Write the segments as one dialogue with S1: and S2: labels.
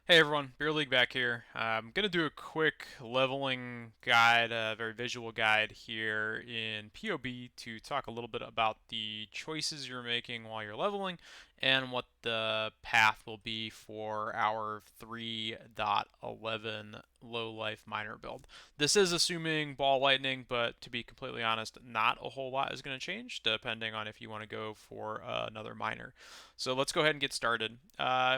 S1: Hey everyone, Beer League back here. I'm going to do a quick leveling guide, a very visual guide here in POB to talk a little bit about the choices you're making while you're leveling and what the path will be for our 3.11 low life miner build. This is assuming ball lightning, but to be completely honest, not a whole lot is going to change depending on if you want to go for another miner. So let's go ahead and get started.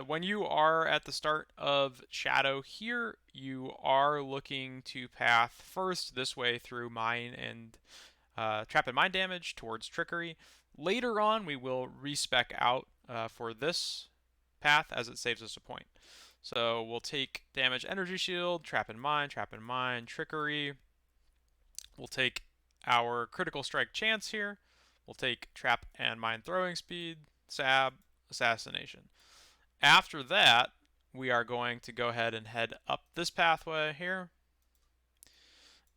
S1: When you are at the start of Shadow here, you are looking to path first this way through mine and trap and mine damage towards trickery. Later on, we will respec out for this path as it saves us a point. So we'll take damage energy shield, trap and mine, trickery. We'll take our critical strike chance here. We'll take trap and mine throwing speed, sab, assassination. After that, we are going to go ahead and head up this pathway here.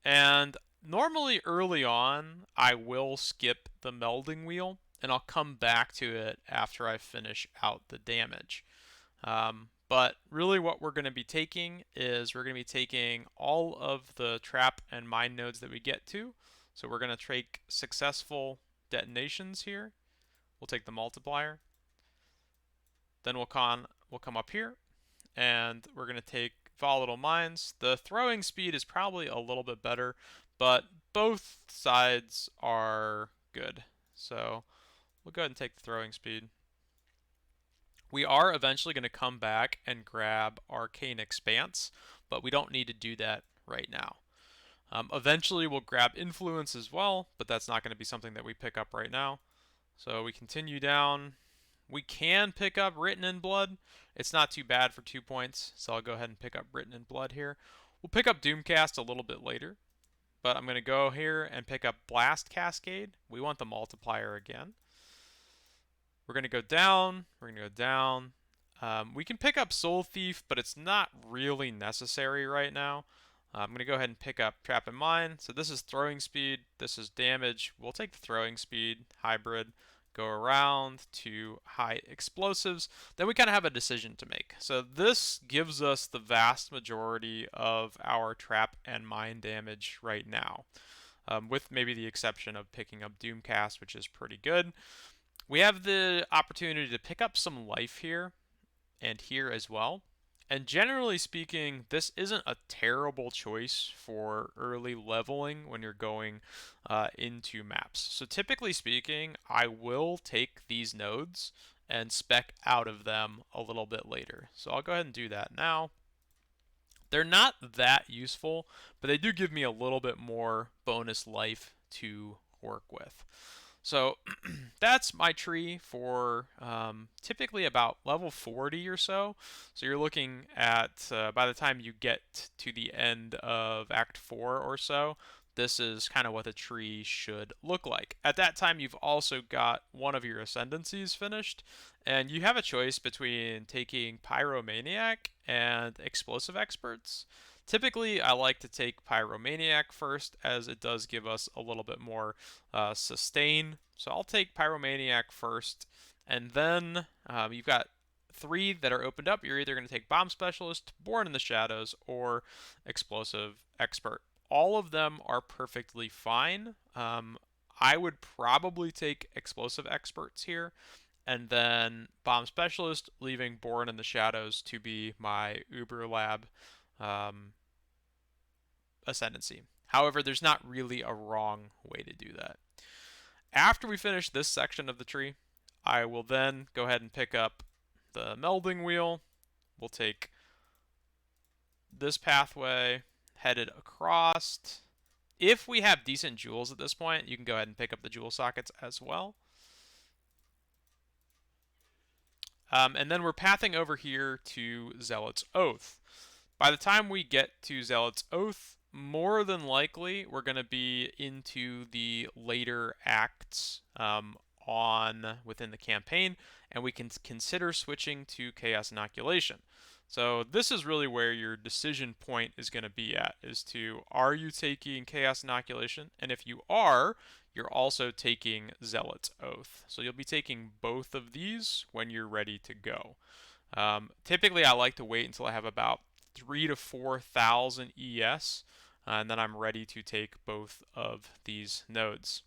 S1: And normally early on, I will skip the melding wheel and I'll come back to it after I finish out the damage. But really what we're going to be taking is we're going to be taking all of the trap and mine nodes that we get to. So we're going to take successful detonations here. We'll take the multiplier. Then we'll come up here and we're going to take volatile mines. The throwing speed is probably a little bit better, but both sides are good. So we'll go ahead and take the throwing speed. We are eventually going to come back and grab Arcane Expanse, but we don't need to do that right now. Eventually we'll grab Influence as well, but that's not going to be something that we pick up right now. So we continue down. We can pick up Written in Blood. It's not too bad for 2 points, so I'll go ahead and pick up Written in Blood here. We'll pick up Doomcast a little bit later, but I'm going to go here and pick up Blast Cascade. We want the multiplier again. We're going to go down. We're going to go down. We can pick up Soul Thief, but it's not really necessary right now. I'm going to go ahead and pick up Trap and Mine. So this is throwing speed. This is damage. We'll take the throwing speed, hybrid, go around to high explosives. Then we kind of have a decision to make. So this gives us the vast majority of our Trap and Mine damage right now, with maybe the exception of picking up Doomcast, which is pretty good. We have the opportunity to pick up some life here and here as well. And generally speaking, this isn't a terrible choice for early leveling when you're going into maps. So typically speaking, I will take these nodes and spec out of them a little bit later. So I'll go ahead and do that now. They're not that useful, but they do give me a little bit more bonus life to work with. So that's my tree for typically about level 40 or so. So you're looking at, by the time you get to the end of Act 4 or so, this is kind of what the tree should look like. At that time, you've also got one of your ascendancies finished, and you have a choice between taking Pyromaniac and Explosive Experts. Typically, I like to take Pyromaniac first, as it does give us a little bit more sustain. So I'll take Pyromaniac first, and then you've got three that are opened up. You're either going to take Bomb Specialist, Born in the Shadows, or Explosive Expert. All of them are perfectly fine. I would probably take Explosive Experts here, and then Bomb Specialist, leaving Born in the Shadows to be my Uber Lab um, ascendancy. However, there's not really a wrong way to do that. After we finish this section of the tree, I will then go ahead and pick up the melding wheel. We'll take this pathway, headed across. If we have decent jewels at this point, you can go ahead and pick up the jewel sockets as well. And then we're pathing over here to Zealot's Oath. By the time we get to Zealot's Oath, more than likely we're going to be into the later acts on within the campaign, and we can consider switching to Chaos Inoculation. So this is really where your decision point is going to be at, is to, are you taking Chaos Inoculation? And if you are, you're also taking Zealot's Oath. So you'll be taking both of these when you're ready to go. Typically, I like to wait until I have about 3 to 4,000 ES, and then I'm ready to take both of these nodes.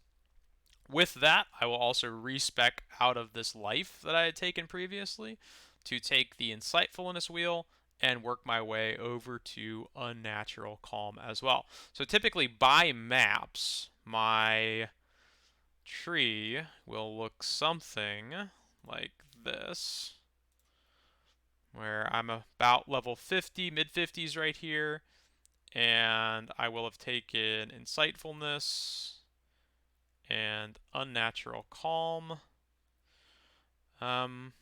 S1: With that, I will also respec out of this life that I had taken previously to take the Insightfulness wheel and work my way over to Unnatural Calm as well. So typically by maps, my tree will look something like this, where I'm about level 50, mid 50s right here, and I will have taken Insightfulness and Unnatural Calm. Um,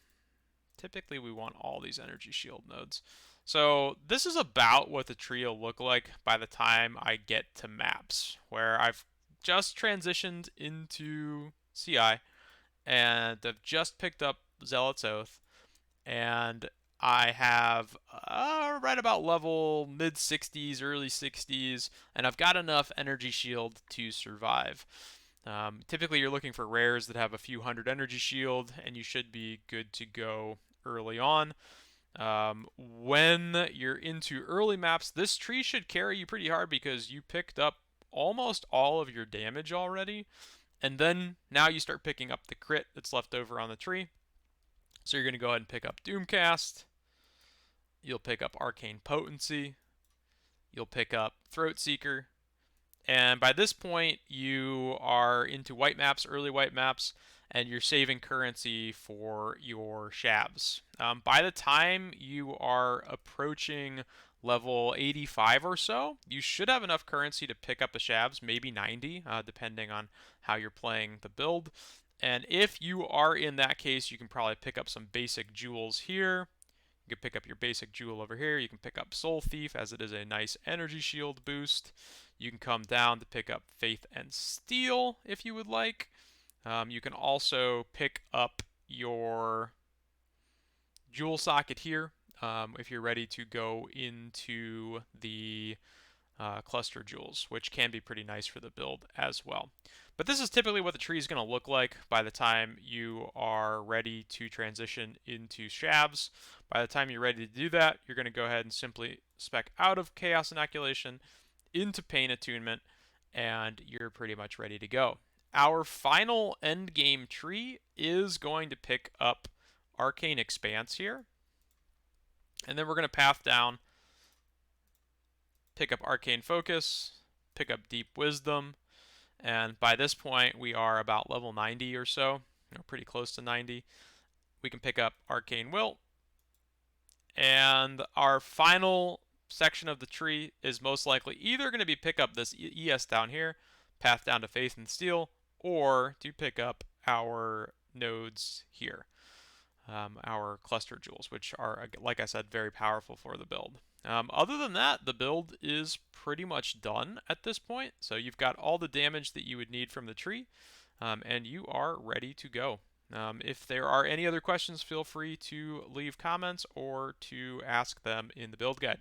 S1: Typically we want all these energy shield nodes. So this is about what the tree will look like by the time I get to maps, where I've just transitioned into CI and I've just picked up Zealot's Oath, and I have right about level mid 60s, early 60s, and I've got enough energy shield to survive. Typically, you're looking for rares that have a few hundred energy shield, and you should be good to go early on. When you're into early maps, this tree should carry you pretty hard because you picked up almost all of your damage already, and then now you start picking up the crit that's left over on the tree. So you're going to go ahead and pick up Doomcast. You'll pick up Arcane Potency. You'll pick up Throat Seeker. And by this point, you are into white maps, early white maps, and you're saving currency for your shabs. By the time you are approaching level 85 or so, you should have enough currency to pick up the shabs, maybe 90, depending on how you're playing the build. And if you are in that case, you can probably pick up some basic jewels here. You can pick up your basic jewel over here. You can pick up Soul Thief, as it is a nice energy shield boost. You can come down to pick up Faith and Steel if you would like. You can also pick up your jewel socket here if you're ready to go into the cluster jewels, which can be pretty nice for the build as well. But this is typically what the tree is going to look like by the time you are ready to transition into shabs. By the time you're ready to do that, you're going to go ahead and simply spec out of Chaos Inoculation into Pain Attunement, and you're pretty much ready to go. Our final end game tree is going to pick up Arcane Expanse here, and then we're going to path down, pick up Arcane Focus, pick up Deep Wisdom, and by this point we are about level 90 or so, pretty close to 90. We can pick up Arcane Will, and our final section of the tree is most likely either going to be pick up this ES down here, path down to Faith and Steel, or to pick up our nodes here, our cluster jewels, which are, like I said, very powerful for the build. Other than that, the build is pretty much done at this point. So you've got all the damage that you would need from the tree, and you are ready to go. If there are any other questions, feel free to leave comments or to ask them in the build guide.